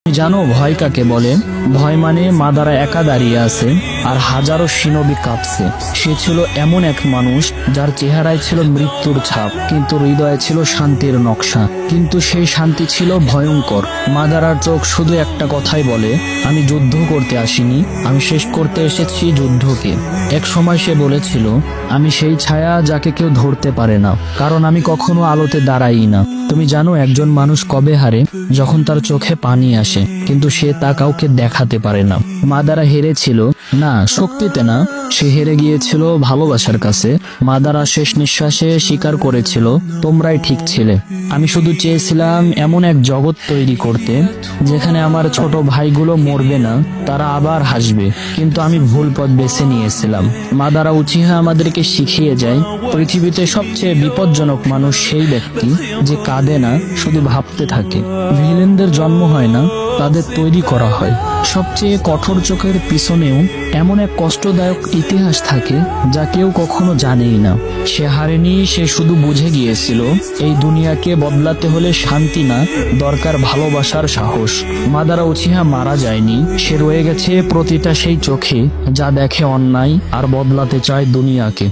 তুমি জানো ভয় কাকে বলে? ভয় মানে মাদারা একা দাঁড়িয়ে আছে আর হাজারো সিনবি কাঁপছে। সে ছিল এমন এক মানুষ যার চেহারায় ছিল মৃত্যুর ছাপ, কিন্তু হৃদয়ে ছিল শান্তির নকশা। কিন্তু সেই শান্তি ছিল ভয়ঙ্কর। মাদারার চোখ শুধু একটা কথাই বলে, আমি যুদ্ধ করতে আসিনি, আমি শেষ করতে এসেছি যুদ্ধকে। এক সময় সে বলেছিল, আমি সেই ছায়া যাকে কেউ ধরতে পারে না, কারণ আমি কখনো আলোতে দাঁড়াই না। তুমি জানো একজন মানুষ কবে হারে? যখন তার চোখে পানি আসে, কিন্তু সে তা কাউকে দেখাতে পারে না। মাদারা হেরেছিল না শক্তিতে না, সে হেরে গিয়েছিল ভালোবাসার কাছে। মাদারা শেষ নিঃশ্বাসে স্বীকার করেছিল, তোমরাই ঠিক ছিলে। আমি শুধু চেয়েছিলাম এমন এক জগৎ তৈরি করতে যেখানে আমার ছোট ভাইগুলো মরবে না, তারা আবার হাসবে। কিন্তু আমি ভুল পথ বেছে নিয়েছিলাম। মাদারা উচিহা আমাদেরকে শিখিয়ে যায়, পৃথিবীতে সবচেয়ে বিপজ্জনক মানুষ সেই ব্যক্তি যে কাঁদে না, শুধু ভাবতে থাকে। ভিলেনদের জন্ম হয় না, তাদের তৈরি করা হয়। সবচেয়ে কঠোর চোখের পিছনেও এমন এক কষ্টদায়ক ইতিহাস থাকে যা কেউ কখনো জানেই না। সে হারেনি, সে শুধু বুঝে গিয়েছিল এই দুনিয়াকে বদলাতে হলে শান্তি না, দরকার ভালোবাসার সাহস। মাদারা উচিহা মারা যায়নি, সে রয়ে গেছে প্রতিটা সেই চোখে যা দেখে অন্যায় আর বদলাতে চায় দুনিয়াকে।